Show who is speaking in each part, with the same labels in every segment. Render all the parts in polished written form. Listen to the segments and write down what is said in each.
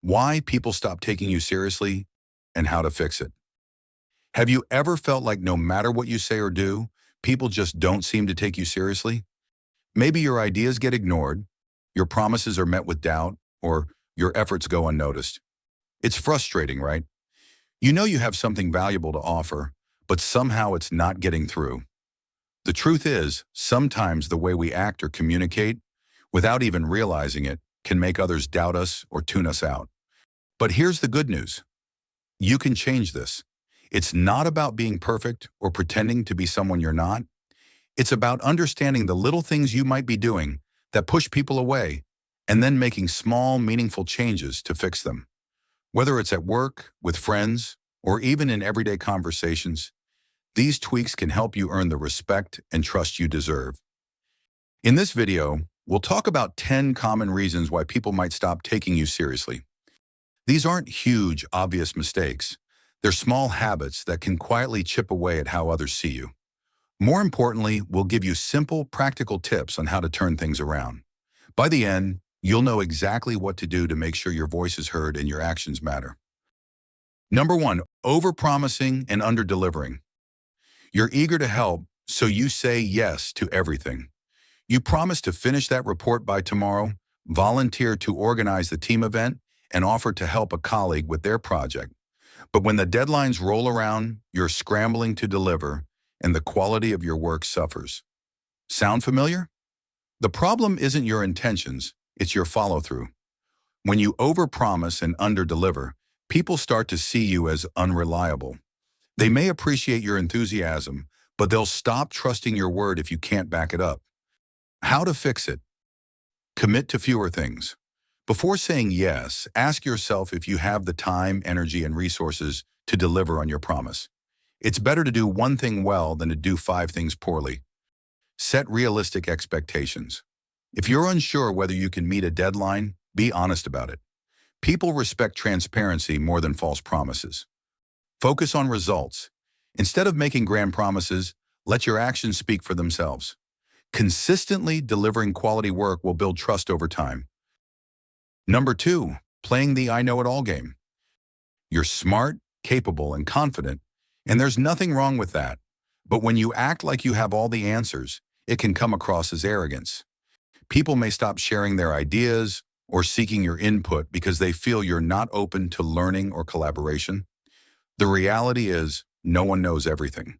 Speaker 1: Why people stop taking you seriously and how to fix it. Have you ever felt like no matter what you say or do, people just don't seem to take you seriously? Maybe your ideas get ignored, your promises are met with doubt, or your efforts go unnoticed. It's frustrating, right? You know you have something valuable to offer, but somehow it's not getting through. The truth is, sometimes the way we act or communicate, without even realizing it, can make others doubt us or tune us out. But here's the good news. You can change this. It's not about being perfect or pretending to be someone you're not. It's about understanding the little things you might be doing that push people away and then making small, meaningful changes to fix them. Whether it's at work, with friends, or even in everyday conversations, these tweaks can help you earn the respect and trust you deserve. In this video, we'll talk about 10 common reasons why people might stop taking you seriously. These aren't huge, obvious mistakes. They're small habits that can quietly chip away at how others see you. More importantly, we'll give you simple, practical tips on how to turn things around. By the end, you'll know exactly what to do to make sure your voice is heard and your actions matter. Number one, overpromising and underdelivering. You're eager to help, so you say yes to everything. You promise to finish that report by tomorrow, volunteer to organize the team event, and offer to help a colleague with their project. But when the deadlines roll around, you're scrambling to deliver, and the quality of your work suffers. Sound familiar? The problem isn't your intentions, it's your follow-through. When you overpromise and underdeliver, people start to see you as unreliable. They may appreciate your enthusiasm, but they'll stop trusting your word if you can't back it up. How to fix it? Commit to fewer things. Before saying yes, ask yourself if you have the time, energy, and resources to deliver on your promise. It's better to do one thing well than to do 5 things poorly. Set realistic expectations. If you're unsure whether you can meet a deadline, be honest about it. People respect transparency more than false promises. Focus on results. Instead of making grand promises, let your actions speak for themselves. Consistently delivering quality work will build trust over time. Number 2, playing the I know-it-all game. You're smart, capable, and confident, and there's nothing wrong with that. But when you act like you have all the answers, it can come across as arrogance. People may stop sharing their ideas or seeking your input because they feel you're not open to learning or collaboration. The reality is, no one knows everything.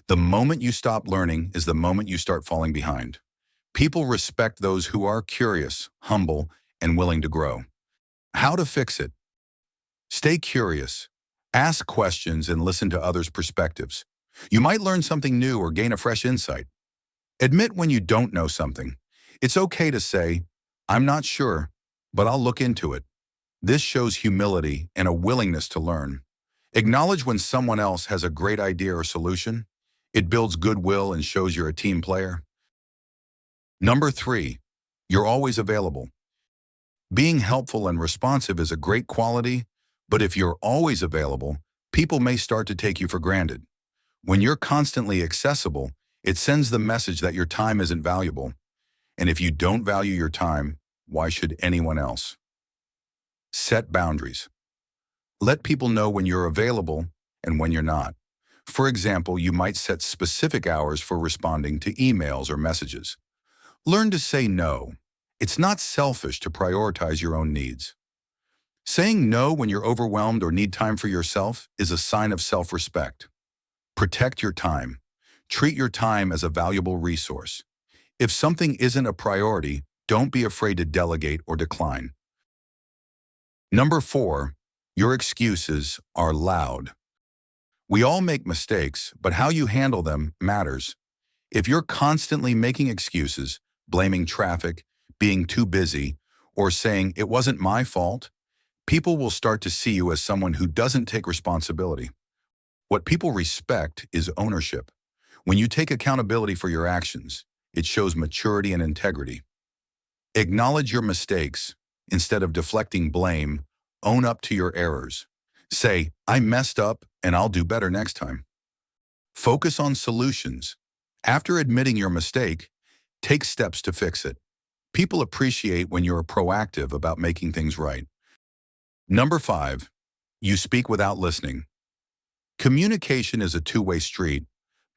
Speaker 1: The moment you stop learning is the moment you start falling behind. People respect those who are curious, humble, and willing to grow. How to fix it? Stay curious. Ask questions and listen to others' perspectives. You might learn something new or gain a fresh insight. Admit when you don't know something. It's okay to say, "I'm not sure, but I'll look into it." This shows humility and a willingness to learn. Acknowledge when someone else has a great idea or solution. It builds goodwill and shows you're a team player. Number 3, you're always available. Being helpful and responsive is a great quality, but if you're always available, people may start to take you for granted. When you're constantly accessible, it sends the message that your time isn't valuable. And if you don't value your time, why should anyone else? Set boundaries. Let people know when you're available and when you're not. For example, you might set specific hours for responding to emails or messages. Learn to say no. It's not selfish to prioritize your own needs. Saying no when you're overwhelmed or need time for yourself is a sign of self-respect. Protect your time. Treat your time as a valuable resource. If something isn't a priority, don't be afraid to delegate or decline. Number 4, your excuses are loud. We all make mistakes, but how you handle them matters. If you're constantly making excuses, blaming traffic, being too busy, or saying it wasn't my fault, people will start to see you as someone who doesn't take responsibility. What people respect is ownership. When you take accountability for your actions, it shows maturity and integrity. Acknowledge your mistakes. Instead of deflecting blame, own up to your errors. Say, "I messed up and I'll do better next time." Focus on solutions. After admitting your mistake, take steps to fix it. People appreciate when you're proactive about making things right. Number 5, you speak without listening. Communication is a two-way street,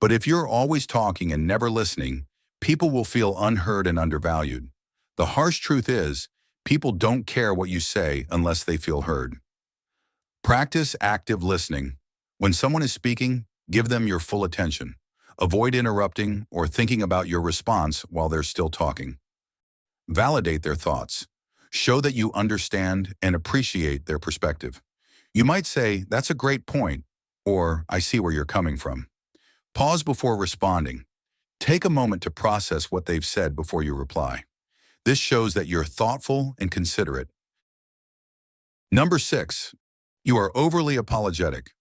Speaker 1: but if you're always talking and never listening, people will feel unheard and undervalued. The harsh truth is, people don't care what you say unless they feel heard. Practice active listening. When someone is speaking, give them your full attention. Avoid interrupting or thinking about your response while they're still talking. Validate their thoughts. Show that you understand and appreciate their perspective. You might say, "That's a great point," or "I see where you're coming from." Pause before responding. Take a moment to process what they've said before you reply. This shows that you're thoughtful and considerate. Number 6, you are overly apologetic.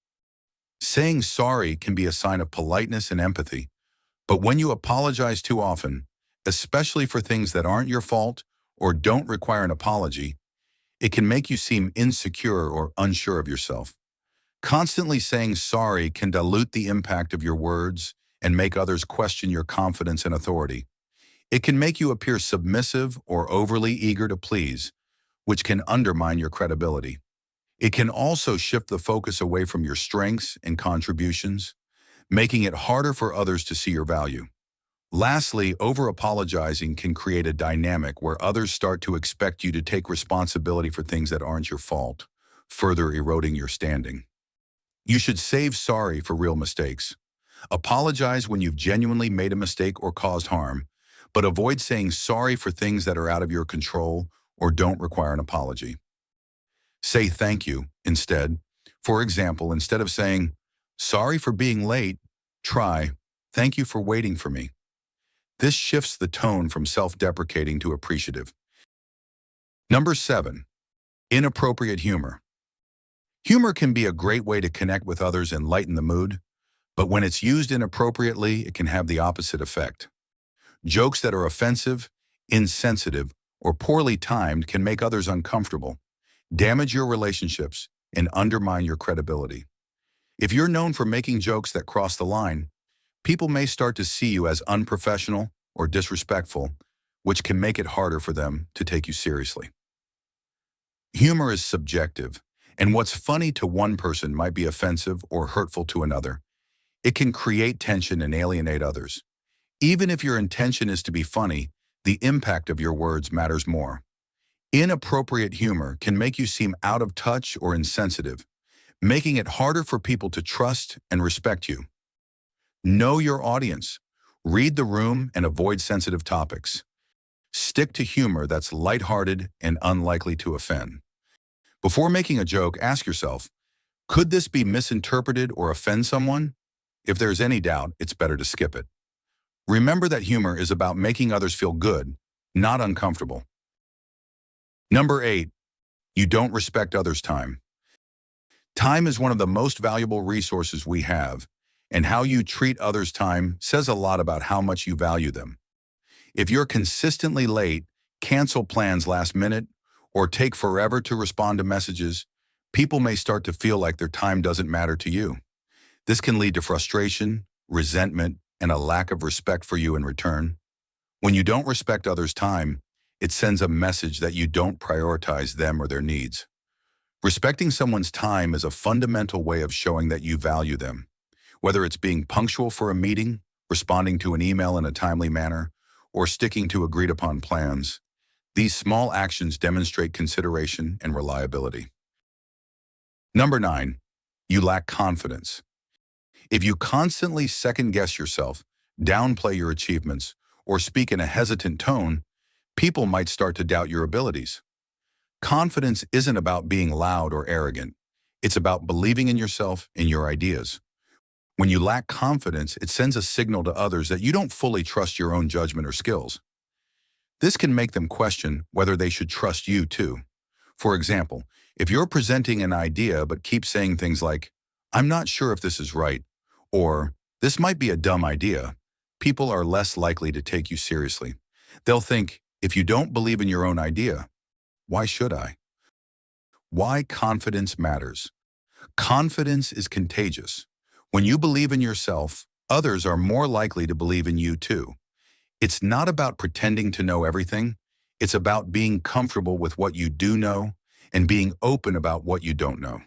Speaker 1: Saying sorry can be a sign of politeness and empathy, but when you apologize too often, especially for things that aren't your fault or don't require an apology, it can make you seem insecure or unsure of yourself. Constantly saying sorry can dilute the impact of your words and make others question your confidence and authority. It can make you appear submissive or overly eager to please, which can undermine your credibility. It can also shift the focus away from your strengths and contributions, making it harder for others to see your value. Lastly, over-apologizing can create a dynamic where others start to expect you to take responsibility for things that aren't your fault, further eroding your standing. You should save sorry for real mistakes. Apologize when you've genuinely made a mistake or caused harm, but avoid saying sorry for things that are out of your control or don't require an apology. Say thank you instead. For example, instead of saying, "Sorry for being late," try, "Thank you for waiting for me." This shifts the tone from self-deprecating to appreciative. Number 7, inappropriate humor. Humor can be a great way to connect with others and lighten the mood, but when it's used inappropriately, it can have the opposite effect. Jokes that are offensive, insensitive, or poorly timed can make others uncomfortable, damage your relationships, and undermine your credibility. If you're known for making jokes that cross the line, people may start to see you as unprofessional or disrespectful, which can make it harder for them to take you seriously. Humor is subjective, and what's funny to one person might be offensive or hurtful to another. It can create tension and alienate others. Even if your intention is to be funny, the impact of your words matters more. Inappropriate humor can make you seem out of touch or insensitive, making it harder for people to trust and respect you. Know your audience. Read the room and avoid sensitive topics. Stick to humor that's lighthearted and unlikely to offend. Before making a joke, ask yourself, could this be misinterpreted or offend someone? If there's any doubt, it's better to skip it. Remember that humor is about making others feel good, not uncomfortable. Number 8, you don't respect others' time. Time is one of the most valuable resources we have, and how you treat others' time says a lot about how much you value them. If you're consistently late, cancel plans last minute, or take forever to respond to messages, people may start to feel like their time doesn't matter to you. This can lead to frustration, resentment, and a lack of respect for you in return. When you don't respect others' time, it sends a message that you don't prioritize them or their needs. Respecting someone's time is a fundamental way of showing that you value them. Whether it's being punctual for a meeting, responding to an email in a timely manner, or sticking to agreed-upon plans, these small actions demonstrate consideration and reliability. Number 9, you lack confidence. If you constantly second-guess yourself, downplay your achievements, or speak in a hesitant tone, people might start to doubt your abilities. Confidence isn't about being loud or arrogant. It's about believing in yourself and your ideas. When you lack confidence, it sends a signal to others that you don't fully trust your own judgment or skills. This can make them question whether they should trust you too. For example, if you're presenting an idea but keep saying things like, "I'm not sure if this is right," or "This might be a dumb idea," people are less likely to take you seriously. They'll think, if you don't believe in your own idea, why should I? Why confidence matters. Confidence is contagious. When you believe in yourself, others are more likely to believe in you too. It's not about pretending to know everything. It's about being comfortable with what you do know and being open about what you don't know.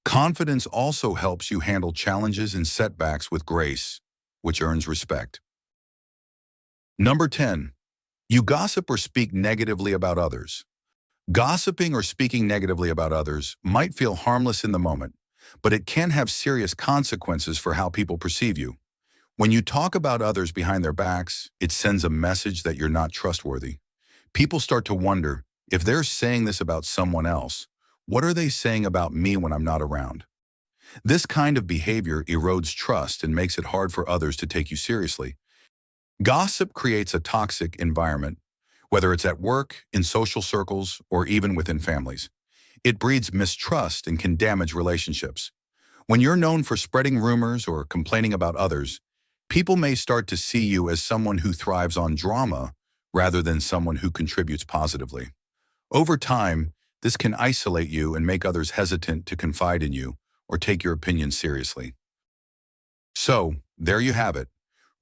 Speaker 1: Confidence also helps you handle challenges and setbacks with grace, which earns respect. Number 10, you gossip or speak negatively about others. Gossiping or speaking negatively about others might feel harmless in the moment, but it can have serious consequences for how people perceive you. When you talk about others behind their backs, it sends a message that you're not trustworthy. People start to wonder, if they're saying this about someone else, what are they saying about me when I'm not around? This kind of behavior erodes trust and makes it hard for others to take you seriously. Gossip creates a toxic environment, whether it's at work, in social circles, or even within families. It breeds mistrust and can damage relationships. When you're known for spreading rumors or complaining about others, people may start to see you as someone who thrives on drama rather than someone who contributes positively. Over time, this can isolate you and make others hesitant to confide in you or take your opinion seriously. So, there you have it.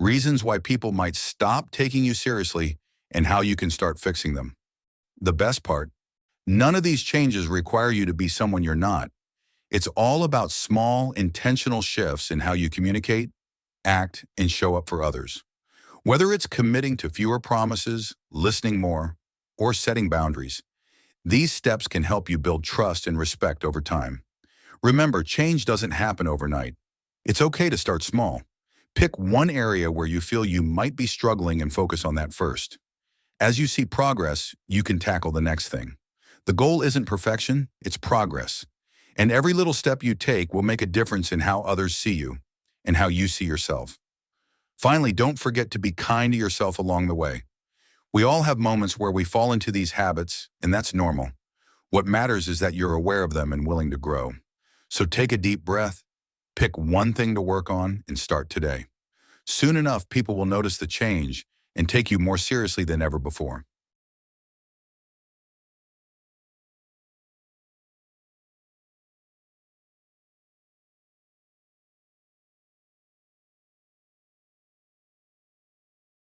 Speaker 1: Reasons why people might stop taking you seriously and how you can start fixing them. The best part, none of these changes require you to be someone you're not. It's all about small, intentional shifts in how you communicate, act, and show up for others. Whether it's committing to fewer promises, listening more, or setting boundaries, these steps can help you build trust and respect over time. Remember, change doesn't happen overnight. It's okay to start small. Pick one area where you feel you might be struggling and focus on that first. As you see progress, you can tackle the next thing. The goal isn't perfection, it's progress. And every little step you take will make a difference in how others see you and how you see yourself. Finally, don't forget to be kind to yourself along the way. We all have moments where we fall into these habits, and that's normal. What matters is that you're aware of them and willing to grow. So take a deep breath, pick one thing to work on, and start today. Soon enough, people will notice the change and take you more seriously than ever before.